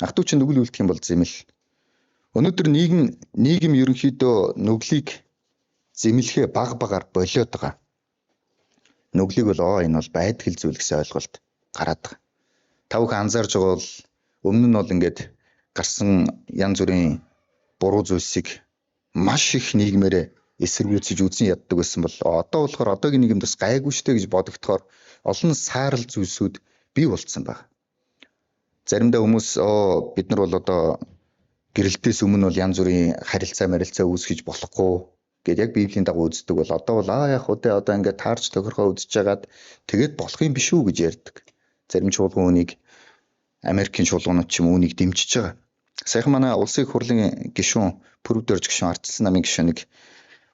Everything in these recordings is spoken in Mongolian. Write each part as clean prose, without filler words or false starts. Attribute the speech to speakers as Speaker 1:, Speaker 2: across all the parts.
Speaker 1: Ах トゥ чинь нүгэл үлдэх юм бол зэмэл. Өнөөдөр нийгэм ерөнхийдөө нүглийг зэмлэхээ багаар болиод байгаа. Нүглийг бол энэ бол байдгал зүйл гэсэн ойлголт гараад байгаа. Та бүхэн анзаарж байгаа бол өмнө нь бол ингээд гарсан янз бүрийн буруу зүйлсийг маш их нийгмээр эсэргүүцэж үзэн яддаг байсан бол одоо болохоор одоогийн нийгэмд бас гайгүй штэй гэж бодогдохоор олон саарл зүйлсүүд бий болцсон байна. Заримдаа хүмүүс бид нар бол одоо гэрэлтээс өмнө бол янз бүрийн харилцаа үүсгэж болохгүй гэдэг яг Библийн дагуу үздэг бол одоо бол яг одоо ингээд таарч тохирхоо үзэж жагаад тэгээд болох юм биш үү гэж ярьдаг. Зарим чуулган үнийг Америкийн чуулганууд ч юм үүнийг дэмжиж байгаа. Саяхан манай улсын хурлын гишүүн Пүрвдөрж гишүүн Ардчилсан намын гишүүнийг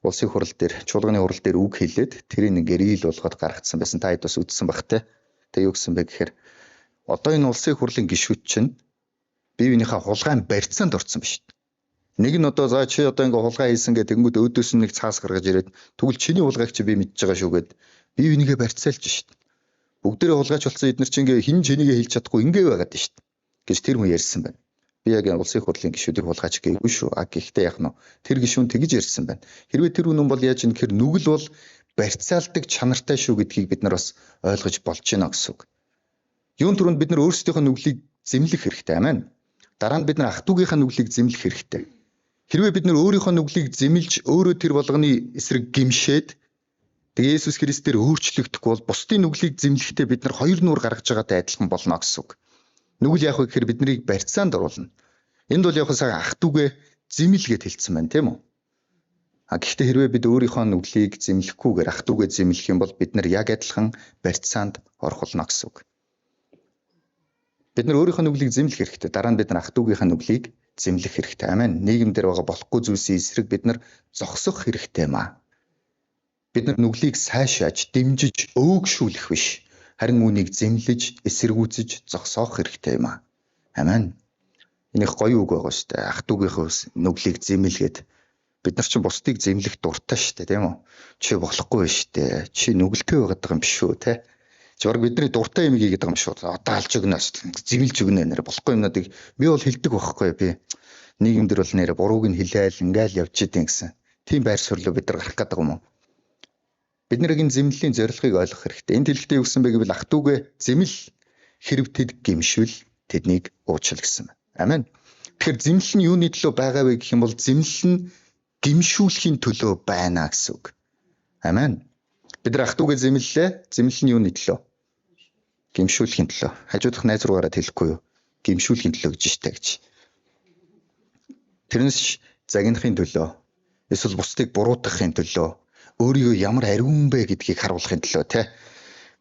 Speaker 1: улсын хурал дээр чуулганы хурал дээр үг хэлээд тэрийг нэг рийл болгоод гаргацсан байсан. Та хэд бас үзсэн бах те. Тэгээ юу гэсэн бэ гэхээр одоо энэ улсын хурлын гишүүд чинь бие биенийхээ хулгайн барьцаанд орсон ба шүү дээ. Нэг нь одоо за чи одоо ингээ хулгай хийсэн гэдэг тэнгууд өөдөөс нь нэг цаас гаргаж ирээд тэгвэл чиний хулгайг чи би мэдж байгаа шүү гэд бие бинийгээ барьцаалж шүү дээ. Бүгдээрээ хулгайч болсон эднэр чи ингээ хин чинийгээ хэлж чадахгүй ингээ байгаад шүү дээ. Гэж тэр хүн ярьсан байна. Би яг улсын хурлын гишүүдийг хулгайч гээгүй шүү. Гэхдээ яг нь тэр гишүүн тэгж ярьсан байна. Хэрвээ тэр хүн бол яаж юм гэхээр нүгэл бол барьцаалдаг чанартай шүү гэдгийг бид нар бас ойлгож болж байна гэсэн үг. Юун түрүүнд бид нар өөрсдийнхөө нүглийг зэмлэх хэрэгтэй амин. Дараа нь бид нар ах トゥ гийнхаа нүглийг зэмлэх хэрэгтэй. Хэрвээ бид нар өөрийнхөө нүглийг зэмлж өөрөө тэр болгоны эсрэг гимшээд тэгээ Есүс Христээр өөрчлөгдөхгүй бол бусдын нүглийг зэмлэхдээ бид нар хоёр нуур гаргаж байгаатай адилхан болно гэсэн үг. Нүгэл яах вэ гэхээр биднийг барьцаанд оруулна. Энд бол яг сая ах トゥ гээ зэмлгээд хэлсэн байна тийм үү? Гэхдээ хэрвээ бид өөрийнхөө нүглийг зэмлэхгүйгээр ах トゥ гээ зэмлэх юм бол бид нар яг адилхан барьцаанд орох болно гэсэн үг. Бид нар өөрийнхөө нүглийг зэмлэх хэрэгтэй. Дараа нь бид нар ах トゥ гийнхаа нүглийг зэмлэх хэрэгтэй. Амен. Нийгэм дээр байгаа болохгүй зүйлсийн эсрэг бид нар зогсох хэрэгтэй маа. Бид нар нүглийг сайшааж, дэмжиж, өөгшүүлэх биш. Харин үүнийг зэмлэж, эсэргүүцэж, зогсоох хэрэгтэй юм аа. Амен. Энэ их гоё үг байгаа шүү дээ. Ах トゥ гийнхаа нүглийг зэмлгээд бид нар чинь бусдыг зэмлэх дуртай шүү дээ, тийм үү? Чи болохгүй шүү дээ. Чи нүгэлтэй байгаад байгаа юм биш үү, те? Жураг бидний дуртай юм хийгээд байгаа юм шүү. Одоо алж өгнөөс зэмлж өгнө нэр болохгүй юмнуудыг би бол хэлдэг байхгүй би. Нийгэмдэр бол нэр бурууг нь хэлээл ингээл явж идэв гэсэн. Тийм байр суурьлуу бид нар гарах гэдэг юм уу? Бид нар энэ зэмлэлийн зорилгыг ойлгох хэрэгтэй. Энэ дэлгэцтэй юу гэсэн бэ гэвэл ах トゥ гээ зэмл хэрв тэд гимшвэл тэднийг уучил гэсэн байна. Амен. Тэгэхээр зэмлэл нь юуны төлөө байгаа вэ гэх юм бол зэмлэл нь гимшүүлэхийн төлөө байна гэсэн үг. Амен. Бид нар ах トゥ гээ зэмлэлээ. Зэмлэл нь юуны төлөө? Гимшүүлэхийн төлөө. Хажуудах найз руугаараа хэлэхгүй юу? Гимшүүлэхийн төлөө гэж штэ гэж. Тэрнээс загнахын төлөө. Эсвэл бусдыг буруутгахын төлөө. Өөрийгөө ямар ариун бэ гэдгийг харуулахын төлөө те.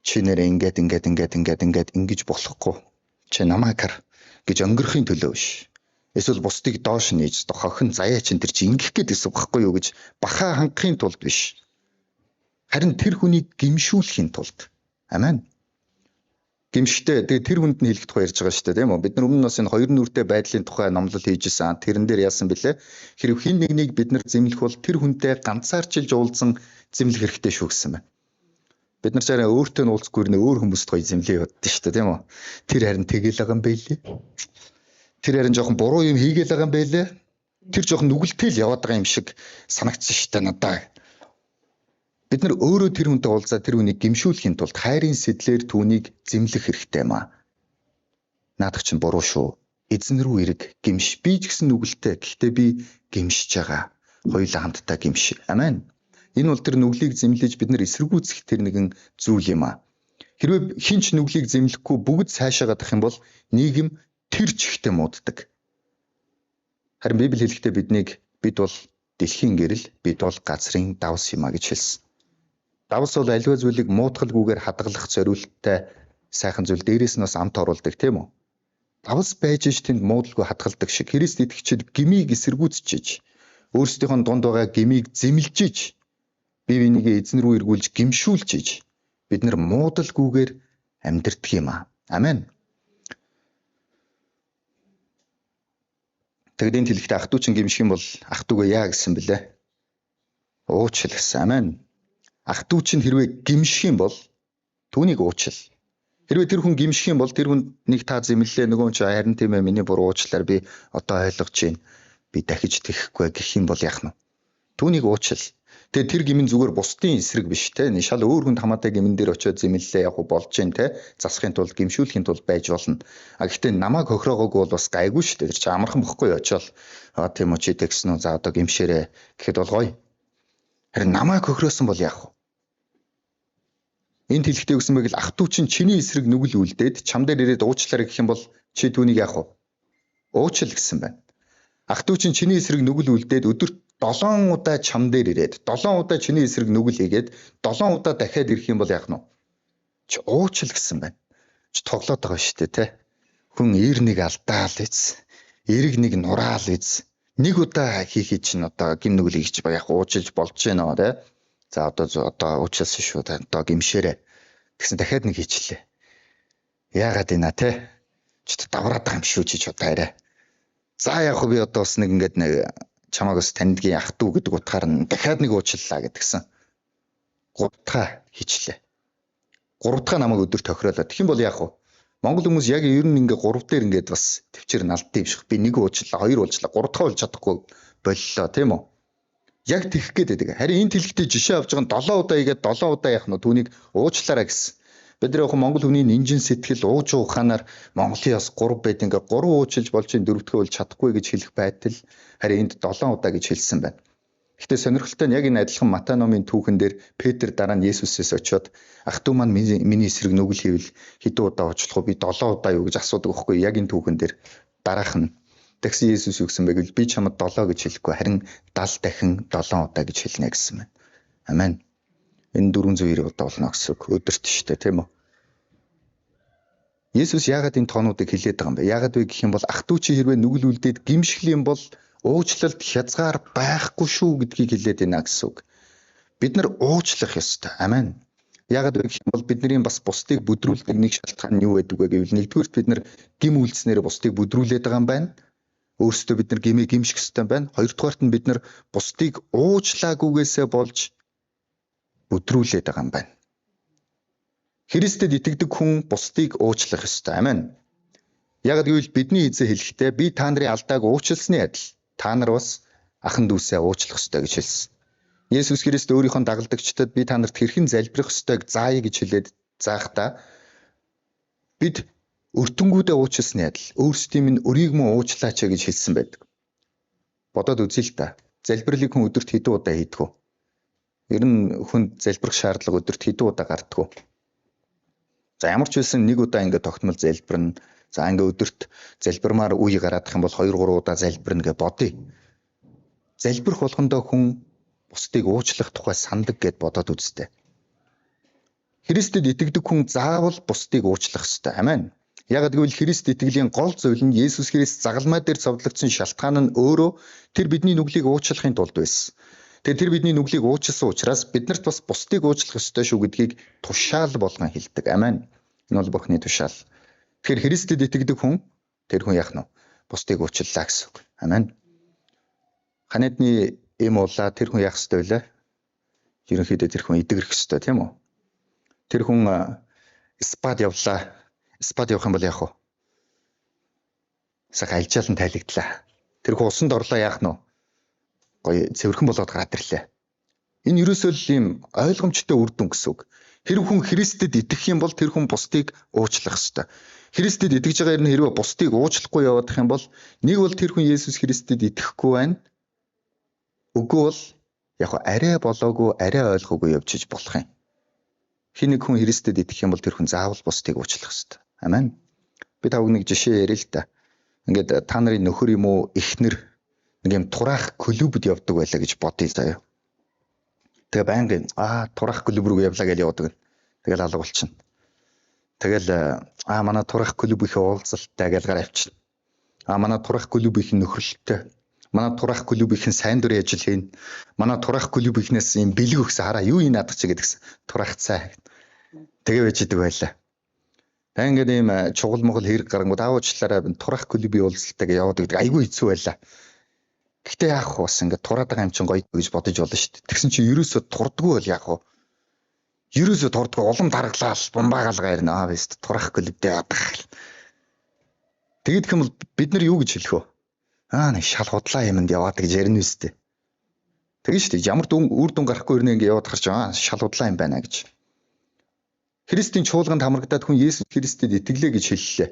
Speaker 1: Чи нэрээ ингэж болохгүй. Чи намайг хар гэж өнгөрөхын төлөө биш. Эсвэл бусдыг доош нээж хохин заяа чин тэр чи ингэх гээд байсан байхгүй юу гэж бахаа хангахын тулд биш. Харин тэр хүнийг гимшүүлэхийн тулд. Амен. Гимштэй тэгээ тэр хүнд нь хэлэх тухай ярьж байгаа шүү дээ тийм үү? Бид нар өмнө нь бас энэ хоёр нүртэй байдлын тухай номлол хийжсэн. Тэрэн дээр яасан бэлээ? Хэрэг хин нэгнийг бид нар зэмлэх бол тэр хүнтэй ганцаарчилж уулзсан зэмлэх хэрэгтэй шүү гэсэн байна. Бид нар чараа өөртөө нь уулзахгүй нэ өөр хүмүүст гоё зэмлээ яваад шүү дээ тийм үү? Тэр харин тэгэл байгаа юм байлээ. Тэр харин жоохон буруу юм хийгээл байгаа юм байлээ. Тэр жоохон нүгэлтэй л яваад байгаа юм шиг санагдсан шүү дээ надад. Бид нар өөрөө тэр хүнтэй уулзаад тэр хүнийг гимшүүлэхийн тулд хайрын сэтлэр түүнийг зэмлэх хэрэгтэй маа. Наадах чинь буруу шүү. Эзэн рүү эрг гимш. Би ч гэсэн нүгэлтэй. Гэхдээ би гимшиж байгаа. Хоёулаа хамтдаа гимш. Амен. Энэ бол тэр нүглийг зэмлэж бид нар эсэргүүцэх тэр нэгэн зүйл юм аа. Хэрвээ хинч нүглийг зэмлэхгүй бүгд цаашаа гадах юм бол нийгэм тэр чигтээ мууддаг. Харин Библи хэлэхдээ бид бол дэлхийн гэрэл, бид бол газрын давс юм а гэж хэлсэн. Давс бол аливаа зүйлийг муутгалгүйгээр хадгалах зориулттай сайхан зүйл дээрээс нь бас амт оруулдаг тийм үү? Давс байж ш тэнд муудалгүй хадгалдаг шиг Христ итгэгчид гмийг эсэргүүцчиж өөрсдийнхөө дунд байгаа гмийг зэмлжиж бие бинийгээ эзэн рүү эргүүлж гимшүүлжиж бид нар муудалгүйгээр амьдардаг юм аа. Амен. Тэгэд энэ хэлэхдээ ах トゥ чин гимших юм бол ах トゥ гээ яа гэсэн бэлээ? Уучлал гэсэн. Амен. Ах トゥ чин хэрвээ гимших юм бол түүнийг уучлал. Хэрвээ тэр хүн гимших юм бол тэр хүнийг та зэмлэлээ, нөгөө хүн чи харин тийм ээ миний буруу уучлаар би одоо ойлгож байна. Би дахиж тэхэхгүй гэх юм бол яах нь вэ? Түүнийг уучил. Тэгээ тэр гимэн зүгээр бусдын эсрэг биш те. Шал өөр хүнд хамаатай гимэн дээр очиод зэмлэлээ яг болж जैन те. Засахын тулд гимшүүлэхийн тулд байж болно. Гэхдээ намайг хохироогоогүй бол бас гайгүй шүү дээ. Тэр чи амархан бохгүй очиол тийм үү чи тэгсэн үү за одоо гимшээрээ гэхэд бол гоё. Харин намайг хохироосон бол яах вэ? Энд хэлэхдээ өгсөн байг л ах トゥ чинь чиний эсрэг нүгэл үлдээд чам дээр ирээд уучлаарай гэх юм бол чи түүнийг яах вэ? Уучил гэсэн байна. Ах トゥ чинь чиний эсрэг нүгэл үлдээд өдөрт 7 удаа чам дээр ирээд 7 удаа чиний эсрэг нүгэл хийгээд 7 удаа дахиад ирэх юм бол яах нь вэ? Чи уучил гэсэн байна. Чи тоглоод байгаа шүү дээ те. Хүн ир нэг алдаал ийц. Эрэг нэг нураал ийц. Нэг удаа хийхий чинь одоо гим нүгэл хийчих ба яг уучилж болж байна те. За одоо уучлсан шүү дээ. Одоо гимшээрээ. Тэгсэн дахиад нэг хийчлээ. Яагаад ийна те? Чи давраад байгаа юм шүү чи одоо арай. За яг би одоо бас нэг ингэдэг нэг чамааг бас таньдгийн ах トゥ гэдэг утгаар нь дахиад нэг уучлалаа гэдгсэн. 3 дахь хийчлээ. 3 дахь намайг өдөр тохироолоо. Тэгэх юм бол яах вэ? Монгол хүмүүс яг ер нь ингээ 3 дээр ингээд бас төвчээр налдсан юм шиг. Би нэг уучлалаа, 2 уучлалаа, 3 дахь уулж чадахгүй боллоо тийм үү? Яг тэгэх гээд байдаг. Харин энэ тэлхтээ жишээ авч байгаа 7 удаа игээд 7 удаа яах нь түүнийг уучлаарай гэсэн. Бид нар яг Монгол хүний нинжин сэтгэл ууж ухаанаар Монголын бас 3 байд ингээ 3 уучлж болж 4-р уулж чадахгүй гэж хэлэх байтал харин энд 7 удаа гэж хэлсэн байна. Гэхдээ сонирхолтой нь яг энэ адилхан Матай номын түүхэн дээр Петр дараа нь Есүсээс очиод ах トゥ маань миний эсрэг нүгэл хийвэл хэдэн удаа уучлах вэ? Би 7 удаа юу гэж асуудаг байхгүй яг энэ түүхэн дээр дараах нь тэгсэн Есүс юу гэсэн бэ гэвэл би чамд 7 гэж хэлэхгүй харин 70 дахин 7 удаа гэж хэлнэ гэсэн байна. Амен. Энэ 490 удаа болно гэсэн үг. Өдөрт штэ тийм үү? Есүс яагаад энэ тоонуудыг хэлээд байгаа юм бэ? Яагаад вэ гэх юм бол ах トゥ чи хэрвээ нүгэл үлдээд гимшил юм бол уучлалт хязгаар байхгүй шүү гэдгийг хэлээд байна гэсэн үг. Бид нар уучлах ёстой. Амен. Яагаад вэ гэх юм бол бидний бас бусдыг бүдрүүлдэг нэг шалтгаан нь юу байдаг вэ гэвэл нэгдүгürt бид нар гим үйлснээр бусдыг бүдрүүлээд байгаа юм байна. Өөрсдөө бид нар гимээ гимших ёстой байна. Хоёрдугаарт нь бид нар бусдыг уучлаагүйгээсээ болж бүдрүүлээд байгаа юм байна. Христэд итгэдэг хүн бусдыг уучлах ёстой. Амен. Яг гэвэл бидний эзэн хэлэхдээ би та нарын алдааг уучлсны адил та нар бас ахан дүүсээ уучлах ёстой гэж хэлсэн. Есүс Христ өөрийнхөө дагалдагчдад би та нарт хэрхэн залбирах ёстойг заая гэж хэлээд заахдаа бид өртөнгүүдээ уучлсны адил өөрсдийн минь өрийг мөн уучлаач гэж хэлсэн байдаг. Бодоод үзье л та. Залбирлыг хүн өдөрт хэдэн удаа хийдэг вэ? Ер нь хүнд залбирах шаардлага өдөрт хэдэн удаа гардаг вэ? За ямар ч байсан нэг удаа ингээд тогтмол залбирна. За ингээд өдөрт залбирмаар үе гараадах юм бол 2-3 удаа залбирна гэж бодъё. Залбирх болгондоо хүн бусдыг уучлах тухай сандаг гэд бодоод үзтээ. Христэд итгэдэг хүн заавал бусдыг уучлах ёстой. Амен. Яг гэвэл Христ итгэлийн гол зүйл нь Есүс Христ загалмай дээр цовдлогдсон шалтгаан нь өөрөө тэр бидний нүглийг уучлахын тулд байсан. Тэр бидний нүглийг уучлсан учраас биднэрт бас бусдыг уучлах ёстой шүү гэдгийг тушаал болгон хэлдэг. Амен. Энэ бол Бурхны тушаал. Тэгэхээр Христэд итгэдэг хүн тэр хүн яах нь бусдыг уучлалаа гэсэн үг. Амен. Ханадны эм уулаа тэр хүн яах ёстой вэ? Ерөнхийдөө тэр хүн идэгрэх ёстой тийм үү? Тэр хүн спад явлаа. Спад явах юм бол яах вэ? Сах альжаалан тайлагдлаа. Тэр хүн усанд орлоо яах нь? Гоё цэвэрхэн болоод гараад ирлээ. Энэ ерөөсөө л ийм ойлгомжтой үр дүн гэсэн үг. Хэрэг хүн Христэд итгэх юм бол тэр хүн бусдыг уучлах ёстой. Христэд итгэж байгаа юм хэрвээ бусдыг уучлахгүй явах юм бол нэг бол тэр хүн Есүс Христэд итгэхгүй байна. Үгүй бол яг арай болоогүй, арай ойлгоогүй явж иж болох юм. Хин нэг хүн Христэд итгэх юм бол тэр хүн заавал бусдыг уучлах ёстой. Амен. Би тавг нэг жишээ ярил л да. Ингээд та нарын нөхөр юм уу, эхнэр нэг юм тураах клубд явдаг байлаа гэж бодъё заяа. Тэгээ байнгын тураах клуб руу явлаа гэж явдаг. Тэгэл алга болчихно. Тэгэл манай тураах клуб их уулзалттай гэж гараа авчихна. Манай тураах клуб их нөхрөлттэй. Манай тураах клуб их сайн дурын ажил хийн. Манай тураах клуб ихнээс юм бэлэг өгсөн хараа юу ий наадах чи гэдгсэн. Тураах цай. Тэгээ байж идэг байлаа. Та ингээд ийм чугал могол хэрэг гарангууд аавчлаараа тураах клубын уулзалтайг яваад гэдэг айгүй хэцүү байлаа. Гэхдээ яах вэ? Бас ингээд тураад байгаа юм чинь гоё гэж бодож болно шүү дээ. Тэгсэн чинь ерөөсөө турдаггүй бол яах вэ? Ерөөсө тордгоо улам дараглал бомбаагаалгаа ирнэ. Вэст турахгүй л дээ ядах. Тэгээд хэм бол бид нар юу гэж хэлэх вэ? Нэг шал худлаа юмд яваад гэж ярина үстэй. Тэгээд шүү дээ ямар үр дүн гарахгүй ирнэ ингэ яваад харж шал худлаа юм байна гэж. Христийн чуулганд хамрагдаад хүн Есүс Христэд итгэлээ гэж хэллээ.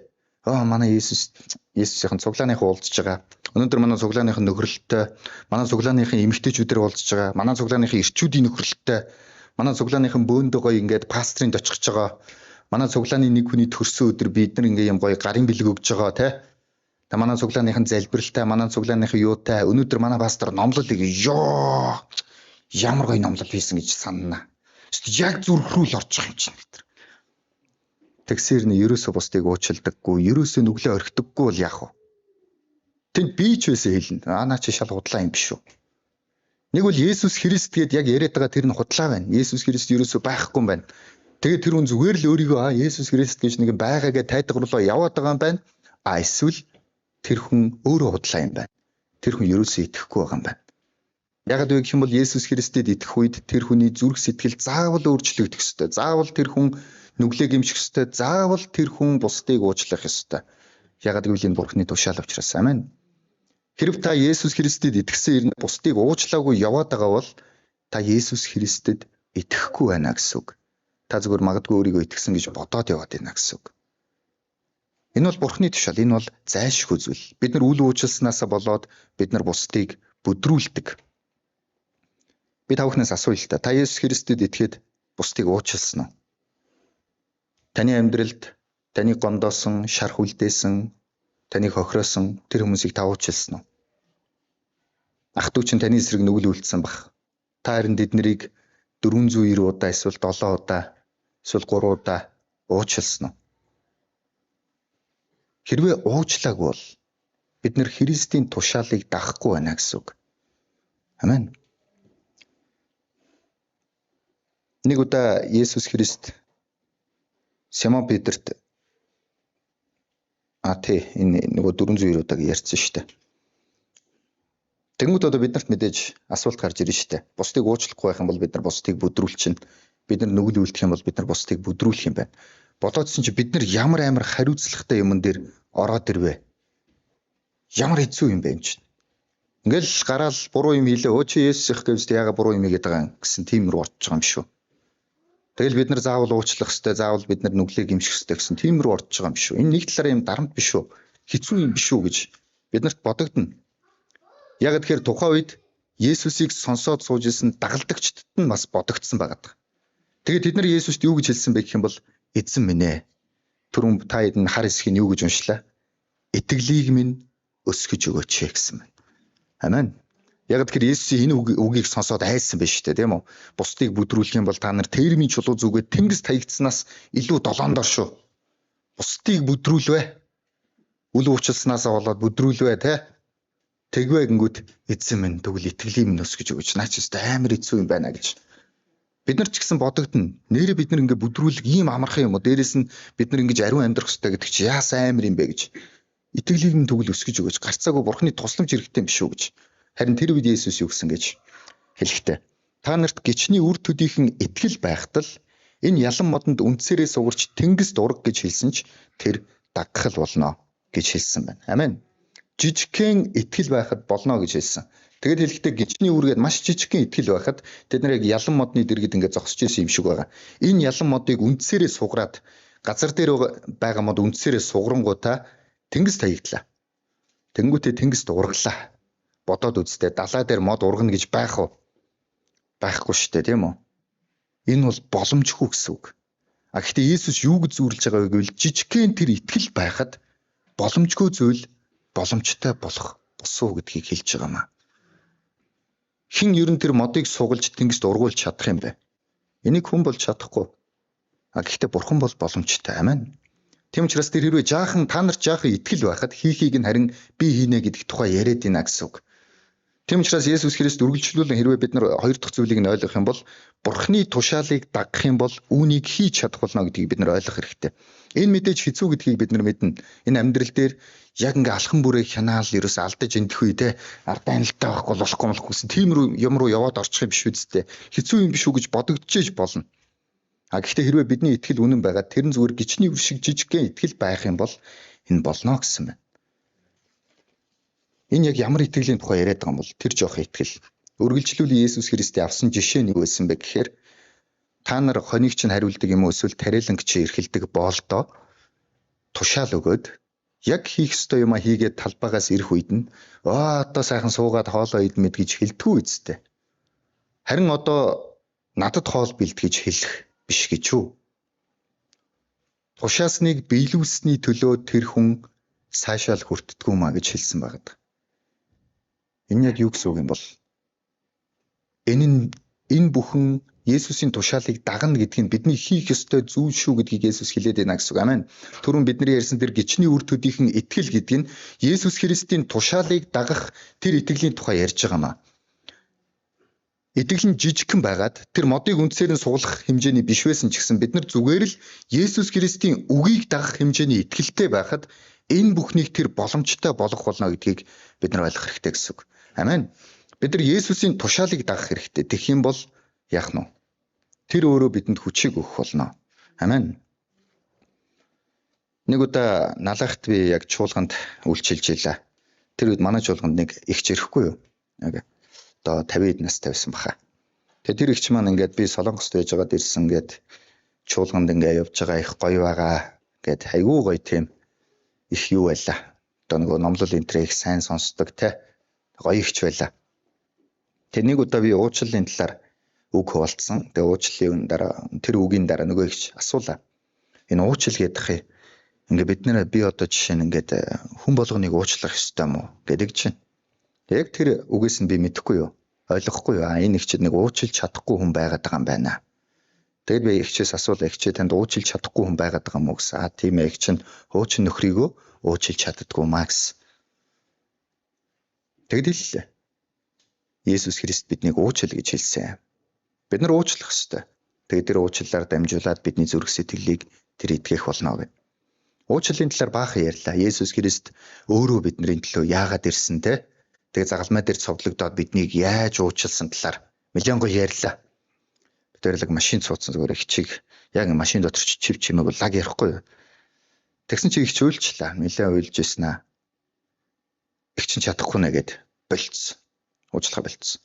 Speaker 1: Манай Есүсийн цуглааныхаа уулзж байгаа. Өнөөдөр манай цуглааныхын нөхрөлтөй, манай цуглааныхын эмэгтэйчүүдээр уулзж байгаа. Манай цуглааныхын эрчүүдийн нөхрөлтөй, манай цуглааныхын бөөндөө гоё ингээд пастрын очиж байгаа. Манай цуглааны нэг хүний төрсөн өдөр бид нар ингээ юм гоё гарын бэлэг өгж байгаа тий. Манай цуглааныхын залбиралтай, манай цуглааныхын юутай өнөөдөр манай пастор номлолыг ямар гоё номлол хийсэн гэж санана. Яг зүрх рүү л орчих юм чинь тэр. Тэгсээр нь ерөөсө бусдыг уучилдаггүй, ерөөсө нүглээ орхидоггүй бол яах вэ? Тэнд би ч байсан хэлнэ. Наа чи шал худлаа юм биш үү? Нэг бол Есүс Христ гээд яг яриад байгаа тэр нь худлаа байна. Есүс Христ ерөөсө байхгүй юм байна. Тэгээд тэр хүн зүгээр л өөрийгөө Есүс Христ гэж нэг байгаагээ тайтгаруулаа яваад байгаа юм байна. Эсвэл тэр хүн өөрөө худлаа юм байна. Тэр хүн ерөөсөө итгэхгүй байгаа юм байна. Ягаад вэ гэх юм бол Есүс Христэд итгэх үед тэр хүний зүрх сэтгэл заавал өөрчлөгдөх ёстой. Заавал тэр хүн нүглээ гимших ёстой. Заавал тэр хүн бусдыг уучлах ёстой. Ягаад гэвэл энэ Бурхны тушаал учраас. Амен. Хэрв та Есүс Христэд итгэсэн ирнэ бусдыг уучлаагүй яваад байгаа бол та Есүс Христэд итгэхгүй байна гэсэн үг. Та зүгээр магадгүй өөрийгөө итгэсэн гэж бодоод яваад байна гэсэн үг. Энэ бол Бурхны тушаал. Энэ бол зайлшгүй зүйл. Бид нар үл уучлснаасаа болоод бид нар бусдыг бүдрүүлдэг. Би та бүхнээс асууя л та. Та Есүс Христэд итгээд бусдыг уучлсан уу? Таны амьдралд таныг гондоосон, шарх үлдээсэн, таныг хохироосон тэр хүмүүсийг та уучлсан уу? Ах トゥ чинь таны эсрэг нүгэл үлдсэн баг. Та харин тэднийг 490 удаа эсвэл 7 удаа эсвэл 3 удаа уучлсан уу? Хэрвээ уучлаагүй бол бид нар Христийн тушаалыг дагахгүй байна гэсэн үг. Амен. Нэг удаа Есүс Христ Симон Петрт энэ нөгөө 490 удааг ярьсан шүү дээ. Тэгмүүд одоо биднэрт мэдээж асуулт гарч ирнэ шүү дээ. Бусдыг уучлахгүй байх юм бол бид нар бусдыг бүдрүүлчихнэ. Бид нар нүгэл үлдэх юм бол бид нар бусдыг бүдрүүлэх юм байна. Бодоодсэн чи бид нар ямар амар хариуцлагатай юмн дээр ороод ирвэ. Ямар хэцүү юм бэ юм чинь. Ингээл гараал буруу юм хийлээ. Чи Есүс их гэвч яга буруу юм хийгээд байгаа юм гэсэн тийм рүү орж байгаа юм шүү. Тэгэл бид нар заавал уучлах ёстой, заавал бид нар нүглээ гимших ёстой гэсэн тийм рүү орж байгаа юм шүү. Энэ нэг талаараа юм дарамт биш үү? Хэцүү юм биш үү гэж биднэрт бодогдно. Яг тэгэхээр тухайн үед Есүсийг сонсоод сууж исэн дагалдагчдад нь бас бодогдсон байгаа. Тэгээд тэд нар Есүст юу гэж хэлсэн бэ гэх юм бол эзэн минь ээ. Түрүүн та эдэн хар хэсгийг юу гэж уншлаа? Итгэлийг минь өсгөж өгөөч гэсэн байна. Амен. Яг тэгэхээр Есүсийн энэ үгийг сонсоод айсан байж тээ тийм үү? Бусдыг бүдрүүлэх юм бол та нар термийн чулуу зүгээд тэнгис таягдсанаас илүү долоондор шүү. Бусдыг бүдрүүлвэ. Үл уучлснаасаа болоод бүдрүүлвэ те. Тэгвэ гингүүд эзэн минь тэгвэл итгэлийг минь өсгөж өгөөч. Наач өстө амар хэцүү юм байна гэж. Бид нар ч гэсэн бодогдно. Нэрээ бид нар ингээ бүдрүүлэх ийм амархан юм уу? Дээрээс нь бид нар ингэж ариун амьдрах хэрэгтэй гэдэг чи яасан амар юм бэ гэж. Итгэлийг минь тэгвэл өсгөж өгөөч. Гарцаагүй Бурхны тусламж хэрэгтэй юм шүү гэж. Харин тэр үед Есүс юу гэсэн гэж хэлэхдээ та нарт гичний үр төдийхөн итгэл байхад л энэ ялан модонд үндсээрээ сугарч тэнгис дураг гэж хэлсэн ч тэр даггал болно гэж хэлсэн байна. Амен. Жижигхэн итгэл байхад болно гэж хэлсэн. Тэгээд хэлэхдээ гичний үргээд маш жижигхэн итгэл байхад тэд нар яг ялан модны дэргэд ингээд зогсож исэн юм шиг байгаа. Энэ ялан модыг үндсээрээ сугараад газар дээр байгаа мод үндсээрээ сугарангуудаа тэнгис таягдлаа. Тэнгүүтээ тэнгис дурглаа. Бодоод үзтээ далай дээр мод ургана гэж байх уу? Байхгүй шүү дээ, тийм үү? Энэ бол боломжгүй гэсэн үг. Гэхдээ Есүс юу гэж зөвөрлж байгаа вэ гэвэл жижигхэн тэр итгэл байхад боломжгүй зүйл боломжтой болох босуу гэдгийг хэлж байгаа маа. Хин ер нь тэр модыг сугалж тэнгист ургуулж чадах юм бэ? Энийг хүн болж чадахгүй. Гэхдээ Бурхан бол боломжтой. Амен. Тийм учраас тэр хэрвээ та нар жаахан итгэл байхад хийхийг нь харин би хийнэ гэдэг тухай яриад байна гэсэн үг. Тийм учраас Есүс Христ үргэлжлүүлэн хэрвээ бид нар хоёр дахь зүйлийг нь ойлгох юм бол Бурхны тушаалыг дагах юм бол үүнийг хийж чадах болно гэдгийг бид нар ойлгох хэрэгтэй. Энэ мэдээж хэцүү гэдгийг бид нар мэднэ. Энэ амьдрал дээр яг ингээ алхан бүрээ хянаал ерөөс алдаж эндэх үе те ардаа анилтаа болохгүй гэсэн тийм юм руу яваад орчих юм биш үсттэй. Хэцүү юм биш үү гэж бодогдчихэж болно. Гэхдээ хэрвээ бидний итгэл үнэн байгаа тэр нь зүгээр гичний үр шиг жижигхэн итгэл байх юм бол энэ болно гэсэн байна. Энэ яг ямар итгэлийн тухай яриад байгаа юм бол тэр жоох итгэл. Үргэлжлүүлэн Есүс Христийн авсан жишээ нэг байсан бэ гэхээр та нар хоныг чинь хариулдаг юм уу эсвэл тарэланг чи эрхэлдэг боолдоо тушаал өгөөд яг хийх ёстой юмаа хийгээд талбайгаас ирэх үед нь одоо сайхан суугаад хоолоо идмэд гэж хэлтгүү үсттэй. Харин одоо надад хоол бэлд гэж хэлэх биш гэж үү? Тушаасныг биелүүлсэний төлөө тэр хүн сайшаал хүртдэггүй маа гэж хэлсэн байгаа. Энэ яг юу гэсэн үг юм бол энэ бүхэн Есүсийн тушаалыг дагна гэдг нь бидний хийх ёстой зүйл шүү гэдгийг Есүс хэлээд байна гэсэн үг. Амен. Түрүүн бидний ярьсан тэр гичний үр төдийхөн итгэл гэдэг нь Есүс Христийн тушаалыг дагах тэр итгэлийн тухай ярьж байгаа маа. Итгэл нь жижигхэн байгаад тэр модыг үндсээр нь суулгах хэмжээний биш байсан ч гэсэн бид нар зүгээр л Есүс Христийн үгийг дагах хэмжээний итгэлтэй байхад энэ бүхнийг тэр боломжтой болгох болно гэдгийг бид нар ойлгох хэрэгтэй гэсэн үг. Амен. Бид нар Есүсийн тушаалыг дагах хэрэгтэй. Тэгэх юм бол яах нь вэ? Тэр өөрөө бидэнд хүчийг өгөх болно. Амен. Нэг удаа налахт би яг чуулганд үйлчилж илаа. Тэр үед манай чуулганд нэг ихч ирэхгүй юу? Яг одоо 50-д настай байсан баха. Тэгээ тэр ихч маань ингээд би Солонгост байж байгаад ирсэн гээд чуулганд ингээд явж байгаа их гоё байгаа гээд айгүй гоё тийм их юу байлаа. Одоо нөгөө номлол энтрээ их сайн сонсдог те гоё ихч байлаа. Тэгээ нэг удаа би уучлалын талаар үг хуваалцсан. Тэгээ уучлалын дараа тэр үгийн дараа нөгөө ихч асуулаа. Энэ уучлал гэдэг ингээ бид нэр би одоо жишээ нь ингээд хүн болгоныг уучлах ёстой юм уу гэдэг чинь. Яг тэр үгээс нь би мэдэхгүй юу? Ойлгохгүй юу? Энэ ихчид нэг уучлж чадахгүй хүн байгаад байгаа юм байна. Тэгэд би ихчээс асуулаа. Ихчээ танд уучлж чадахгүй хүн байгаад байгаа юм уу гэсэн. Тийм ээ ихч нь хуучин нөхрийгөө уучлж чаддаггүй маа гэсэн. Тэгэд хэллээ. Есүс Христ биднийг уучлал гэж хэлсэн. Бид нар уучлах ёстой. Тэгээд тэр уучлалаар дамжуулаад бидний зүрх сэтгэлийг тэр итгэх болно гэв. Уучлалын талаар баахан ярьлаа. Есүс Христ өөрөө бидний төлөө яагаад ирсэн те? Тэгээд загалмай дээр цовдлогдоод биднийг яаж уучлсан талаар нэлээд гоё ярьлаа. Бид тэрлэг машин цууцсан зүгээр хичиг яг машин дотор чив чимээг лаг ярихгүй юу? Тэгсэн чи их чөөлчлээ. Нэлээд уйлж ирсэн аа. Их чин чадахгүй нэ гэд болцсон. Уучлахаа болцсон.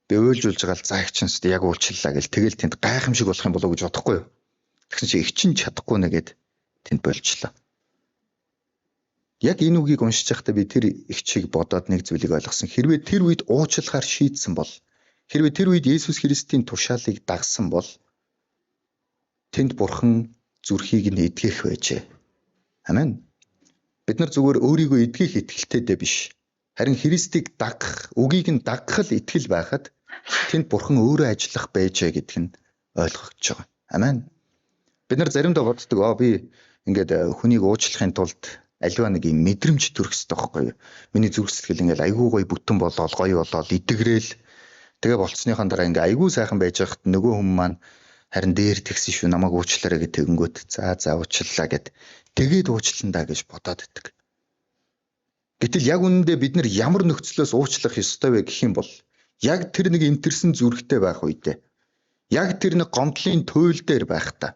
Speaker 1: Би уйлжулж байгаа л за их чинь яг уучлалаа гэл тэгэл тэнд гайхамшиг болох юм болов уу гэж бодохгүй юу? Тэгсэн чи их чин чадахгүй нэ гэд тэнд болчлоо. Яг энэ үгийг уншиж байхдаа би тэр их чиг бодоод нэг зүйлийг ойлгосон. Хэрвээ тэр үед уучлахаар шийдсэн бол, хэрвээ тэр үед Есүс Христийн тушаалыг дагсан бол тэнд Бурхан зүрхийг нь эдгэх байжээ. Амен. Бид нар зүгээр өөрийгөө эдгэх итгэлтэйдээ биш. Харин Христийг дагах, үгийг нь дагах л итгэл байхад тэнд Бурхан өөрөө ажиллах байжээ гэдг нь ойлгогдож байгаа. Амен. Бид нар заримдаа боддог, би ингээд хүнийг уучлахын тулд аливаа нэг юм мэдрэмж төрөх хэрэгтэй байхгүй юу? Миний зүрх сэтгэл ингээд айгүй гоё бүтэн болоод гоё болоод идэгрээл тэгээ болцсныхаа дараа ингээд айгүй сайхан байж байхад нөгөө хүн маань харин дээр тэгсэн шүү намайг уучлаарай гэж тэгэнгүүт за уучлалаа гэд тэгээд уучландаа гэж бодоод байдаг. Гэтэл яг үнэндээ бид нар ямар нөхцлөөс уучлах ёстой вэ гэх юм бол яг тэр нэг эмтэрсэн зүрхтэй байх үедээ яг тэр нэг гомдлын туйл дээр байхдаа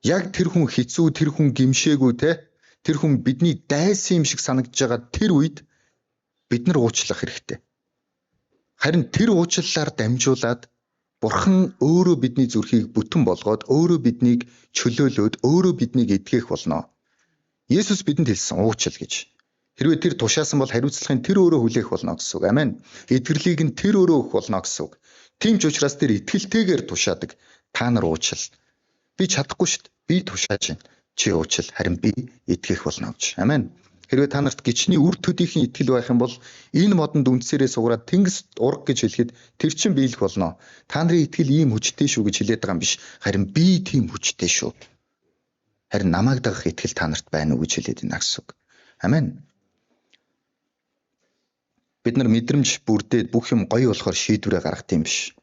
Speaker 1: яг тэр хүн хэцүү тэр хүн гимшээгүй те тэр хүн бидний дайсан юм шиг санагдж байгаа тэр үед бид нар уучлах хэрэгтэй. Харин тэр уучлалаар дамжуулаад Бурхан өөрөө бидний зүрхийг бүтэн болгоод өөрөө биднийг чөлөөлөөд өөрөө биднийг эдгэх болно. Есүс бидэнд хэлсэн уучил гэж. Хэрвээ тэр тушаасан бол хариуцлагын тэр өөрөө хүлээх болно гэсэн үг. Амен. Эдгэрлийг нь тэр өөрөө өгөх болно гэсэн үг. Тийм ч учраас тэр итгэлтэйгээр тушаадаг. Та нар уучил. Би чадахгүй шүү дээ. Би тушааж байна. Чи уучил. Харин би эдгэх болно гэж. Амен. Хэрвээ та нарт гичний үр төдийхөн итгэл байх юм бол энэ модонд үндсээрээ сугараад тэнгис ураг гэж хэлэхэд тэр чин биелэх болно. Та нарын итгэл ийм хүчтэй шүү гэж хэлээд байгаа юм биш. Харин би тийм хүчтэй шүү. Харин намайг дагах итгэл та нарт байна уу гэж хэлээд байна гэсэн үг. Амен. Бид нар мэдрэмж бүрдээд бүх юм гоё болохоор шийдвэрээ гаргах юм биш.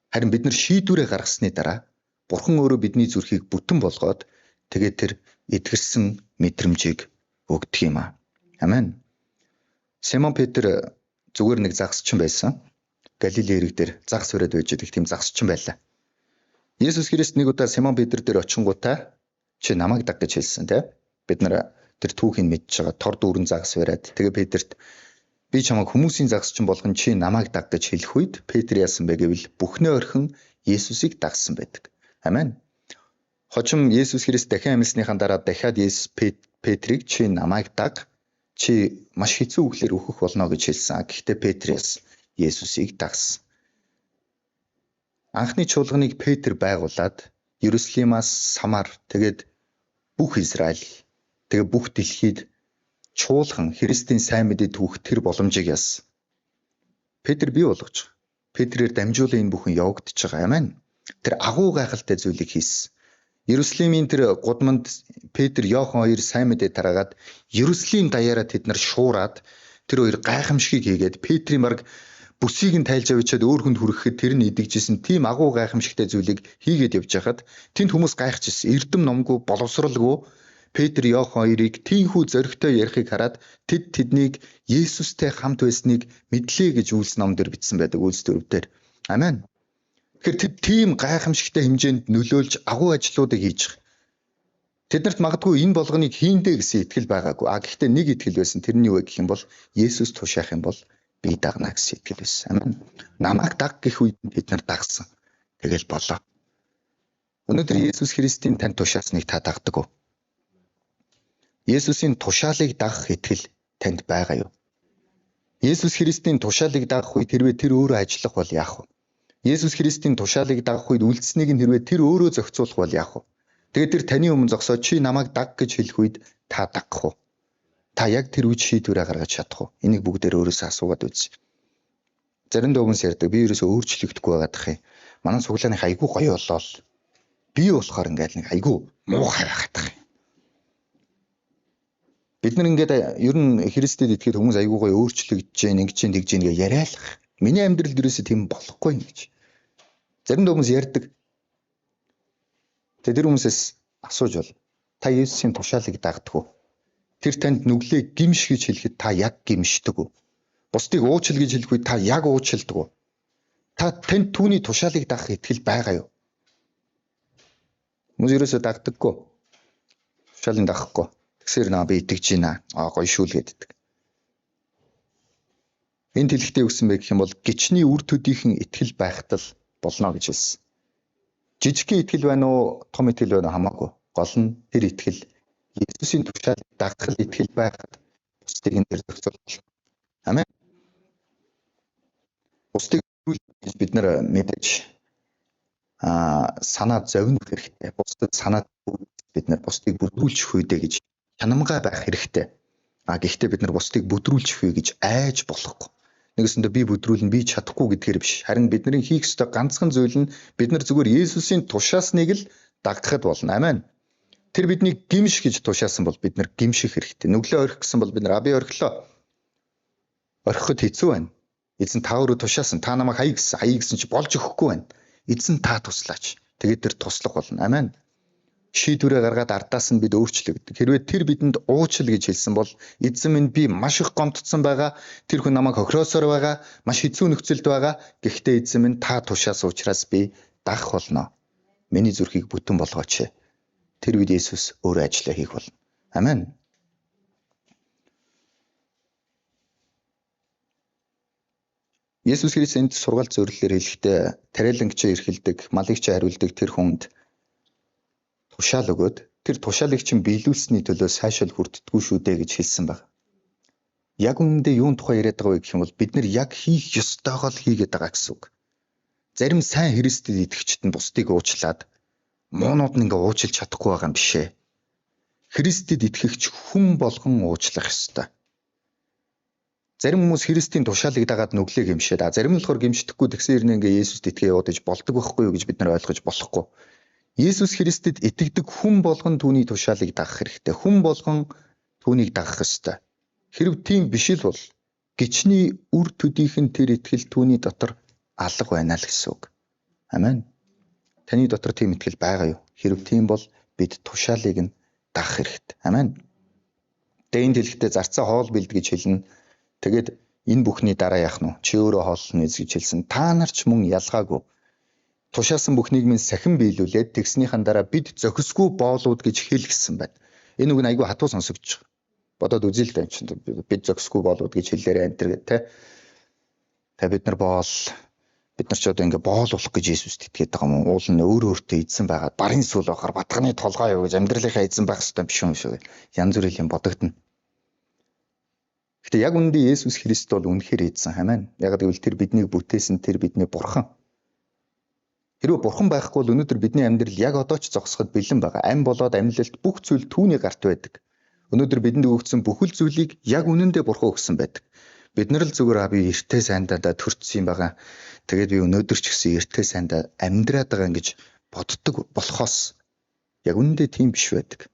Speaker 1: Харин бид нар шийдвэрээ гаргасны дараа Бурхан өөрөө бидний зүрхийг бүтэн болгоод тэгээд тэр эдгэрсэн мэдрэмжийг өгдөг юм аа. Амен. Симон Петр зүгээр нэг загсчин байсан. Галилей эрэг дээр загс өрөөд байж байгаа тийм загсчин байлаа. Есүс Христ нэг удаа Симон Петр дээр очингуудаа чи намайг даг гэж хэлсэн тий. Бид нар тэр түүхийг мэдж байгаа тор дүүрэн загас бариад тэгээ Петрт би чамайг хүмүүсийн загас чинь болгон чи намайг даг гэж хэлэх үед Петр яасан бэ гэвэл бүхнээ орхин Есүсийг дагсан байдаг. Амен. Хожим Есүс Христ дахин амьсныхаа дараа дахиад Петрийг чи намайг даг, чи маш хэцүү үгээр өөхөх болно гэж хэлсэн. Гэхдээ Петр Есүсийг дагсан. Анхны чуулганыг Петр байгуулад Иерусалимаас Самар тэгээд бүх Израиль тэгээд бүх дэлхийд чуулган Христийн сайн мэдээ түүх тэр боломжийг яасан. Петр бий болгож Петрээр дамжуулан энэ бүхэн явагдаж байгаа. Амен. Тэр агуу гайхалтай зүйлийг хийсэн. Иерусалимийн тэр гудамд Петр, Иохан хоёр сайн мэдээ тараагаад Иерусалим даяараа тэд нар шуураад тэр хоёр гайхамшигыг хийгээд Петрийн марг бүсийг нь тайлж авчиад өөр хүнд хүрэхэд тэр нь идэгжсэн тийм агуу гайхамшигтай зүйлийг хийгээд явж хахад тэнд хүмүүс гайхажсэн. Эрдэм номгүй, боловсралгүй Петр, Иохан хоёрыг тийхүү зоригтой ярихыг хараад тэднийг Есүстэй хамт байсныг мэдлээ гэж Үлс ном дээр бичсэн байдаг. Үлс 4-дээр. Амен. Тэгэхээр тэд тийм гайхамшигтай хэмжээнд нөлөөлж агуу ажлуудыг хийж байгаа. Тэднэрт магадгүй энэ болгоныг хийндэ гэсэн итгэл байгаагүй. Гэхдээ нэг итгэл байсан. Тэрний юу гэх юм бол Есүс тушаах юм бол би дагна гэсэн итгэл байсан. Амен. Намайг даг гэх үед бид нар дагсан. Тэгэл болоо. Өнөөдөр Есүс Христийн тань тушаасныг та дагдаг уу? Есүсийн тушаалыг дагах итгэл танд байгаа юу? Есүс Христийн тушаалыг дагах үед хэрвээ тэр өөрөө ажиллах бол яах вэ? Есүс Христийн тушаалыг дагах үед үлдсэнийг нь хэрвээ тэр өөрөө зохицуулах бол яах вэ? Тэгээд тэр таны өмнө зогсоод чи намайг даг гэж хэлэх үед та дагах уу? Та яг тэр үе шийдвэрээ гаргаж чадах уу? Энийг бүгдээр өөрөөсөө асуугаад үзье. Заримдаа хүмүүс ярьдаг би ерөөсөө өөрчлөгдөхгүй байгаадах юм. Манай цуглааны айгүй гоё болоо. Би болохоор ингээл нэг айгүй муухай байгаадах юм. Бид нар ингээд ер нь Христэд итгэхэд хүмүүс айгүй гоё өөрчлөгдөж जैन ингэж जैन тэгж जैन гэж яриалах. Миний амьдралд ерөөсөө тийм болохгүй юм гэж. Заримдаа хүмүүс ярьдаг. Тэр хүмүүсээс асууж бол та Есүсийн тушаалыг дагдаг уу? Тэр танд нүглээ гимш гэж хэлэхэд та яг гимшдэг үү? Бусдыг уучил гэж хэлэх үед та яг уучилдаг уу? Танд түүний тушаалыг дагах итгэл байгаа юу? Хүмүүс ерөөсөө дагдаггүй. Тушаалыг дагахгүй. Тэгсээр би итгэж байна. Гоё шүү л гэдэг. Энэ тэлхтээ өгсөн байх юм бол гичний үр төдийхөн итгэл байхад л болно гэж хэлсэн. Жижигхэн итгэл байна уу, том итгэл байна уу хамаагүй. Гол нь тэр итгэл Есүсийн тушаалыг дагах итгэл байхад бусдыг энэ төр зохицуулах. Амен. Бусдыг бид нар мэдээж санаа зовнох хэрэгтэй. Бусдад санаа бид нар бусдыг бүдрүүлчих үедээ гэж чанамгай байх хэрэгтэй. Гэхдээ бид нар бусдыг бүдрүүлчих үе гэж айж болохгүй. Нэгэсэндээ би бүдрүүлнэ, би чадахгүй гэдгээр биш. Харин бидний хийх ёстой ганцхан зүйл нь бид нар зүгээр Есүсийн тушаасныг л дагахад болно. Амен. Тэр биднийг гимш гэж тушаасан бол бид нар гимших хэрэгтэй. Нүглээ орхих гэсэн бол бид нар би орхилоо. Орхиход хэцүү байна. Эзэн та өөрөө тушаасан. Та намайг хаяа гэсэн чи болж өгөхгүй байна. Эзэн та туслаач. Тэгээд тэр туслах болно. Амен. Шийдвэрээ гаргаад ардаас нь бид өөрчлөгдөг. Хэрвээ тэр бидэнд уучил гэж хэлсэн бол эзэн минь би маш их гомдсон байгаа. Тэр хүн намайг хохироосоор байгаа. Маш хэцүү нөхцөлд байгаа. Гэхдээ эзэн минь та тушаасан учраас би дагах болно. Миний зүрхийг бүтэн болгооч. Тэр үед Есүс өөрөө ажиллаа хийх болно. Амен. Есүс Христ энд сургаалт зөвлөлөөр хэлэхдээ тариалангч эрхэлдэг, малагч хариулдаг тэр хүнд тушаал өгөөд тэр тушаалыг чинь биелүүлсэний төлөө сайшаал хүртдэггүй шүү дээ гэж хэлсэн байна. Яг үүндээ юун тухай яриад байгаа вэ гэх юм бол бид нар яг хийх ёстойгоо л хийгээд байгаа гэсэн үг. Зарим сайн Христэд итгэгчид нь бусдыг уучлаад муунууд нь ингээ уучлж чадахгүй байгаа юм бишээ. Христэд итгэгч хүн болгон уучлах ёстой. Зарим хүмүүс Христийн тушаалыг дагаад нүглээ гимшээд зарим нь болохоор гимшдэхгүй тэгсэн хэрнээ ингээ Есүст итгэе яваад иж болдог байхгүй юу гэж бид нар ойлгож болохгүй. Есүс Христэд итгэдэг хүн болгон түүний тушаалыг дагах хэрэгтэй. Хүн болгон түүнийг дагах ёстой. Хэрв тийм биш л бол гичний үр төдийхөн тэр итгэл түүний дотор алга байна л гэсэн үг. Амен. Таны дотор тийм итгэл байгаа юу? Хэрв тийм бол бид тушаалыг нь дагах хэрэгтэй. Амен. Тэгээд энэ дэлгэхдээ зарцаа хоол бэлд гэж хэлнэ. Тэгээд энэ бүхний дараа яах нь? Чи өөрөө хооллоно гэж хэлсэн. Та нар ч мөн ялгаагүй. тушаасан бүх нийгмийн сахин биелүүлээд тэгснийхэн дараа бид зохисгүй боолууд гэж хэлгсэн байна. Энэ үг нь айгүй хатуу сонсогдож байгаа. Бодоод үзье л дээ чинь бид зохисгүй боолууд гэж хэллээрээ энэ төр тэ. Та бид нар ч одоо ингээ боол болох гэж Есүст итгээд байгаа юм. Уул нь өөртөө эзэн байгаа. Барын сүл байхаар батганы толгой юу гэж амьдралынхаа эзэн байх ёстой биш юм шиг. Янз бүрийн бодогдно. Гэтэ яг үндэ Есүс Христ бол үнэхээр эзэн. Амен. Яг гэвэл тэр биднийг бүтээсэн, тэр бидний бурхан. Хэрвээ бурхан байхгүй бол өнөөдөр бидний амьдрал яг одоо ч зогсоход бэлэн байгаа. Ам болоод амьлалт бүх зүйл түүний гарт байдаг. Өнөөдөр бидэнд өгөгдсөн бүхэл зүйлийг яг үнэндээ бурхан өгсөн байдаг. Бид нар л зүгээр би эртээ сайндаа төрчихсөн юм байгаа. Тэгээд би өнөөдөр ч гэсэн эртээ сайндаа амьдраад байгаа гэж боддог болохоос яг үнэндээ тийм биш байдаг.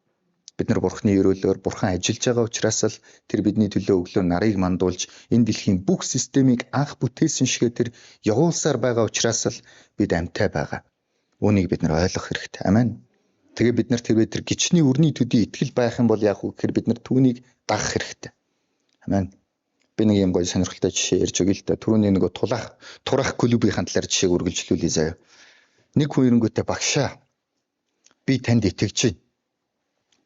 Speaker 1: Бид нар бурханы өрөөлөөр бурхан ажиллаж байгаа учраас л тэр бидний төлөө өглөө нарыг мандуулж энэ дэлхийн бүх системийг анх бүтээсэн шигээ тэр явуулсаар байгаа учраас л бид амьтай байгаа. Үүнийг бид нар ойлгох хэрэгтэй. Амен. Тэгээ бид нар тэр гичний үрний төдий итгэл байх юм бол яг уу гэхээр бид нар түүнийг дагах хэрэгтэй. Амен. Би нэг юм гоё сонирхолтой жишээ ярьж өгье л да. Түрүүний нөгөө турах клубийн талаар жишээг үргэлжлүүлье заяа. Нэг хүн ирэнгүүтээ багшаа би танд итгэж байна.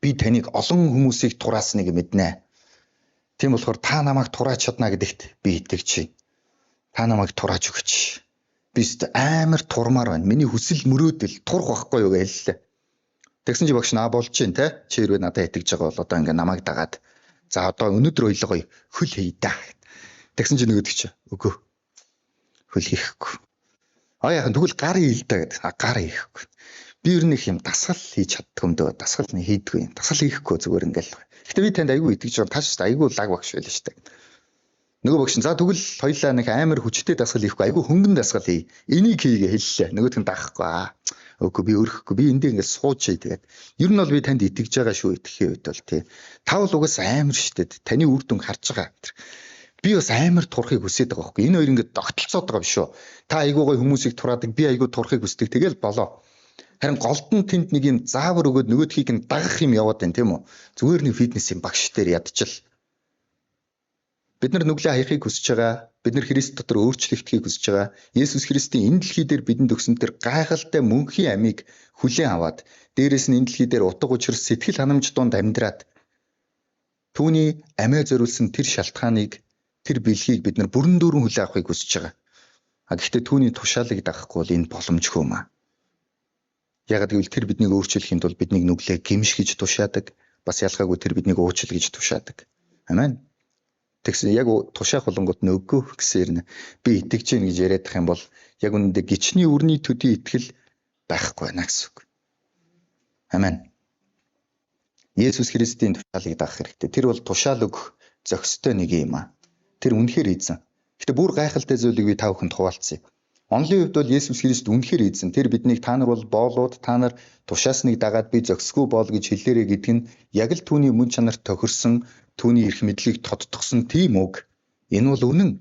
Speaker 1: Би таныг олон хүмүүсийг тураасныг мэднэ. Тийм болохоор та намайг турааж чадна гэдэгт би итгэж байна. Та намайг турааж өгөөч. Би амар турмаар байна. Миний хүсэл мөрөөдөл турах байхгүй юу гэж хэллээ. Тэгсэн чи багш наа болж чинь те. Чи хэрвээ надад итгэж байгаа бол одоо ингээ намайг дагаад за одоо өнөөдөр ойлгоё хөл хий да. Тэгсэн чи нөгөөдөг чи үгүй. Хөл хийхгүй. Яахан тэгвэл гар ийл да гэдэг. Гар хийхгүй. Би ер нь их юм дасгал хийж чаддаг юм дөө. Дасгал нь хийдгүй юм. Дасгал хийхгүй зүгээр ингээл. Гэтэ би танд айгүй итгэж байгаа. Та ч айгүй лаг багш байл шүү дээ. Нөгөө багш за тэгвэл хоёлаа нэг амар хүчтэй дасгал хийхгүй. Айгүй хөнгөн дасгал хий. Энийг хийгээ хэллээ. Нөгөөх нь даахгүй. Үгүй би өрөхгүй. Би эндээ ингээл суучээ тэгээд. Ер нь бол би танд итгэж байгаа шүү итгэхийн үед бол тий. Та бол угаас амар шүү дээ. Таны үр дүн харж байгаа. Би бас амар турахыг хүсэж байгаа байхгүй. Энэ хоёр ингээд тогтолцоод байгаа биш үү? Та айгүй гой хүмүүсийг тураадаг. Би айгүй турахыг хүсдэг. Тэгэл болоо. Харин голд нь тэнд нэг юм заавар өгөөд нөгөөдхийг нь дагах юм яваад байна тийм үү? Зүгээр нэг фитнесийн багш дээр ядчил. Бид нар нүглээ хаяхыг хүсэж байгаа. Бид нар Христ дотор өөрчлөгдөхийг хүсэж байгаа. Есүс Христийн энэ дэлхий дээр бидэнд өгсөн тэр гайхалтай мөнхийн амийг хүлээн аваад дээрээс нь энэ дэлхий дээр утга учир сэтгэл ханамж донд амьдраад түүний амиа зориулсан тэр шалтгааныг тэр бэлгийг бид нар бүрэн дүүрэн хүлээн авахыг хүсэж байгаа. Гэхдээ түүний тушаалыг дагахгүй бол энэ боломжгүй юм аа. Яг гэвэл тэр биднийг өөрчлөхийн тулд биднийг нүглээ гимшгэж тушаадаг. Бас ялгаагүй тэр биднийг уучлал гэж тушаадаг. Амен. Тэгсэн яг тушаах болонгот нөгөө гэсээр би итгэж гин гэж яриад байх юм бол яг үнэндээ гичний үрний төдий итгэл байхгүй байна гэсэн үг. Амен. Есүс Христийн тушаалыг дагах хэрэгтэй. Тэр бол тушаал өгөх зохистой нэг юм аа. Тэр үнэхээр эзэн. Гэтэ бүр гайхалтай зүйлийг би та бүхэнд хуваалцъя. Онлын хувьд бол Есүс Христ үнэхээр эзэн. Тэр биднийг та нар бол боолууд, та нар тушаасныг дагаад би зохисгүй боол гэж хэллээрэ гэдэг нь яг л түүний мөн чанарт тохирсон, түүний эрх мэдлийг тодтогсон тийм үг. Энэ бол үнэн.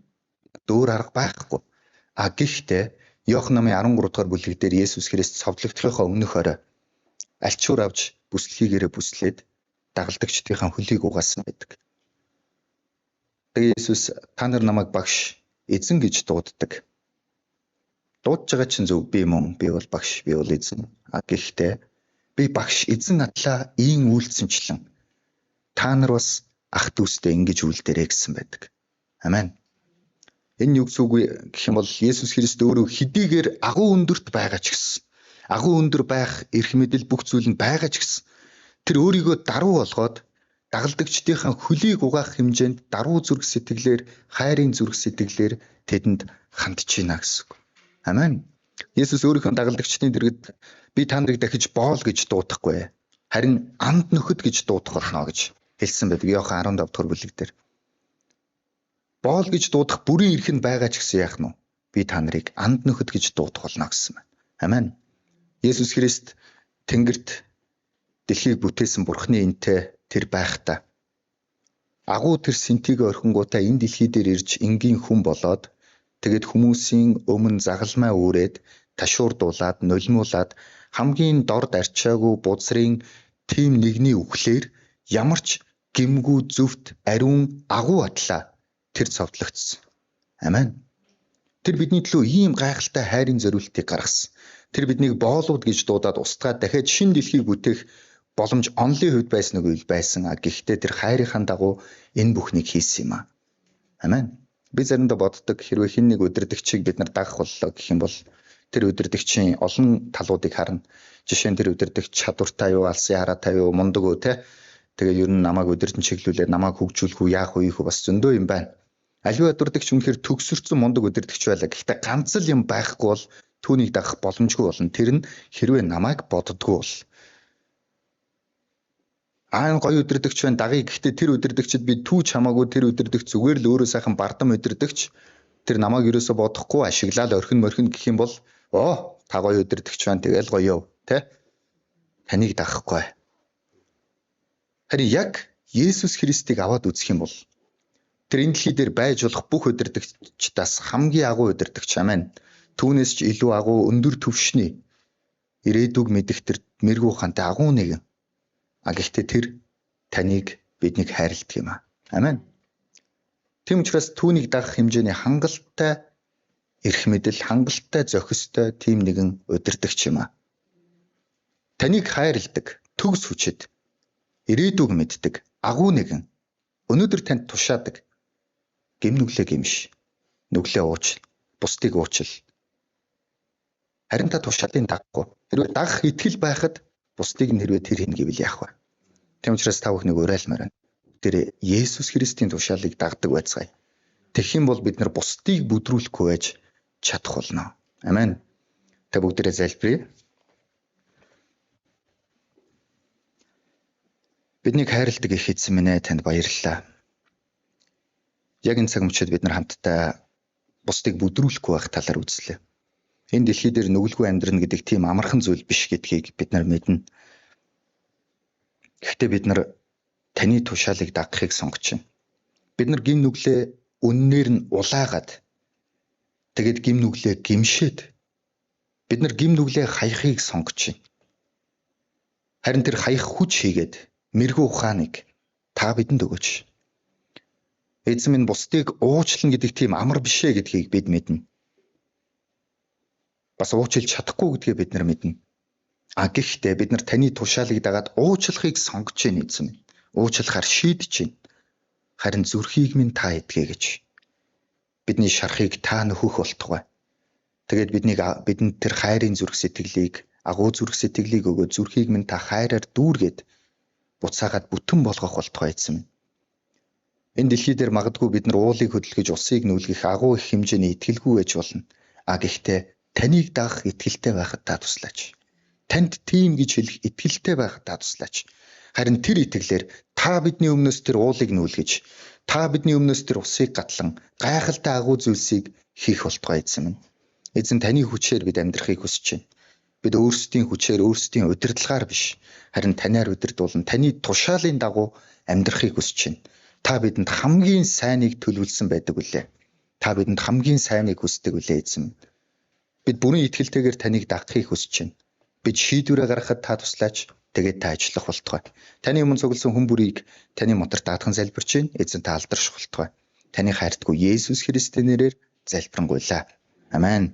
Speaker 1: Дөөр арга байхгүй. Гэхдээ Иохан намын 13 дугаар бүлэг дээр Есүс Христ цовдлогдохынхоо өмнөх орой альчуур авч бүслэхийгээрээ бүслээд дагалдагчдынхаа хөлийг угаасан байдаг. Тэгээ Есүс та нар намайг багш, эзэн гэж дууддаг. Дуудж байгаа чинь зөв би мөн би бол багш би бол эзэн. Гэхдээ би багш эзэн атлаа ийн үйлцэнчлэн та нар бас ах дүүстэй ингэж үйлдэрэй гэсэн байдаг. Амен. Энэ юу гэсэн үг гэх юм бол Есүс Христ өөрөө хэдийгээр агуу өндөрт байгаа ч гэсэн агуу өндөр байх эрх мэдэл бүх зүйл нь байгаа ч гэсэн тэр өөрийгөө даруй болгоод дагалдагчдынхаа хөлийг угаах хэмжээнд даруй зүрх сэтгэлээр хайрын зүрх сэтгэлээр тэдэнд хандж байна гэсэн үг. Амен. Есүс өөрийнхөө дагалдагчдын дэргэд би та нарыг дахиж боол гэж дуудахгүй. Харин анд нөхөд гэж дуудах болно гэж хэлсэн байдаг. Иохан 15 дугаар бүлэг дээр. Боол гэж дуудах бүрийн эрх нь байгаа ч гэсэн яах нь вэ? Би та нарыг анд нөхөд гэж дуудах болно гэсэн байна. Амен. Есүс Христ Тэнгэрт дэлхийг бүтээсэн Бурхны энтэй тэр байхдаа агуу тэр сэнтигээ орхингуудаа энэ дэлхий дээр ирж энгийн хүн болоод тэгээд хүмүүсийн өмнө загалмай үүрээд ташуурдуулаад нулимуулаад хамгийн дорд арчаагүй бузрын тим нэгний үхлээр ямар ч гимгүү зөвхт ариун агуу атлаа тэр цовдлогдсон. Амен. Тэр бидний төлөө ийм гайхалтай хайрын зориултыг гаргасан. Тэр биднийг боолууд гэж дуудаад устгаад дахиад шинэ дэлхийг бүтээх боломж онлын хувьд байсан үгүй байсан. Гэхдээ тэр хайрынхаа дагуу энэ бүхнийг хийсэн юм аа. Амен. Би заримдаа боддог хэрвээ хэн нэг удирдагчийг бид нар дагах боллоо гэх юм бол тэр удирдагчийн олон талуудыг харна. Жишээ нь тэр удирдагч чадвартай юу, алсын хараатай юу, мундаг уу те. Тэгээ ер нь намайг удирдан чиглүүлээд намайг хөгжүүлэх үү, яах вэ бас зөндөө юм байна. Аливаа удирдагч үнэхээр төгсөрсөн мундаг удирдагч байлаа. Гэхдээ ганц л юм байхгүй бол түүнийг дагах боломжгүй болно. Тэр нь хэрвээ намайг боддгоо бол. Гоё удирдагч байна дагыг. Гэхдээ тэр удирдагчид би түүч хамаагүй тэр удирдагч зүгээр л өөрөө сайхан бардам удирдагч. Тэр намайг ерөөсө бодохгүй ашиглаад орхин морхин гэх юм бол та гоё удирдагч байна тэгэл гоё те. Таныг дагахгүй. Харин яг Есүс Христийг аваад үзэх юм бол тэр энэ дэлхий дээр байж болох бүх удирдагчдаас хамгийн агуу удирдагч амин. Түүнээс ч илүү агуу өндөр түвшний ирээдүг мэдэх тэр мэрэгүү ухаантай агуу нэгэн. Гэхдээ тэр таныг биднийг хайрладаг юм аа. Амен. Тийм учраас түүнийг дагах хэмжээний хангалттай эрх мэдэл, хангалттай зохистой тийм нэгэн удирдагч юм аа. Таныг хайрладаг, төгс хүчит, ирээдүг мэддэг, агуу нэгэн. Өнөөдөр танд тушаадаг. Гим нүглээ гимш. Нүглээ ууч, бусдыг уучил. Харин та тушаалын дагахгүй. Хэрвээ дагах итгэл байхад бусдыг нь хэрвээ тэр хийнэ гэвэл яах вэ? Тийм учраас та бүхнийг уриалмаар байна. Тэр Есүс Христийн тушаалыг дагдаг байцгаая. Тэгэх юм бол бид нар бусдыг бүдрүүлэхгүй байж чадах болно. Амен. Та бүгдээрээ залбирая. Биднийг хайрладаг их эзэн минь ээ, танд баярлалаа. Яг энэ цаг мөчид бид нар хамтдаа бусдыг бүдрүүлэхгүй байх талаар үзлээ. Энэ дэлхий дээр нүгэлгүй амьдрна гэдэг тийм амархан зүйл биш гэдгийг бид нар мэднэ. Гэхдээ бид нар таны тушаалыг дагахыг сонгож байна. Бид нар гим нүглээ үннээр нь улаагаад тэгээд гим нүглээ гимшээд бид нар гим нүглээ хаяхыг сонгож байна. Харин тэр хаях хүч хийгээд мэрэгүү ухааныг та бидэнд өгөөч. Эзэн минь бусдыг уучлна гэдэг тийм амар биш ээ гэдгийг бид мэднэ. Бас уучлж чадахгүй гэдгээ бид нар мэднэ. Гэхдээ бид нар таны тушаалыг дагаад уучлахыг сонгож байна эзэн. Уучлахаар шийдэж байна. Харин зүрхийг минь та эдгээ гэж. Бидний шарахыг та нөхөх болтугай. Тэгээд бидэнд тэр хайрын зүрх сэтгэлийг, агуу зүрх сэтгэлийг өгөө зүрхийг минь та хайраар дүүргээд буцаагаад бүтэн болгох болтугай эзэн. Энэ дэлхий дээр магадгүй бид нар уулыг хөдөлгөж усыг нүүлгэх агуу их хэмжээний итгэлгүй байж болно. Гэхдээ таныг дагах итгэлтэй байхад та туслаач. Танд тийм гэж хэлэх итгэлтэй байхад та туслаач. Харин тэр итгэлээр та бидний өмнөөс тэр уулыг нүүлгэж, та бидний өмнөөс тэр усыг гатлан гайхалтай агуу зүйлсийг хийх болтугай эзэн. Эзэн таны хүчээр бид амьдрахыг хүсэж байна. Бид өөрсдийн хүчээр, өөрсдийн удирдлагаар биш, харин танаар удирдуулан таны тушаалын дагуу амьдрахыг хүсэж байна. Та бидэнд хамгийн сайныг төлөвлөсөн байдаг үлээ. Та бидэнд хамгийн сайныг хүсдэг үлээ эзэн. Бид бүрэн итгэлтэйгээр таныг дагахыг хүсэж байна. Бид шийдвэрээ гаргахад та туслаач, тэгээд та ажиллах болтугай. Таны өмнө цугласан хүн бүрийг таны мотор даатхан залбирч байна. Эзэн та алдарших болтугай. Таны хайртгүй Есүс Христийн нэрээр залбирanгуйлаа. Амен.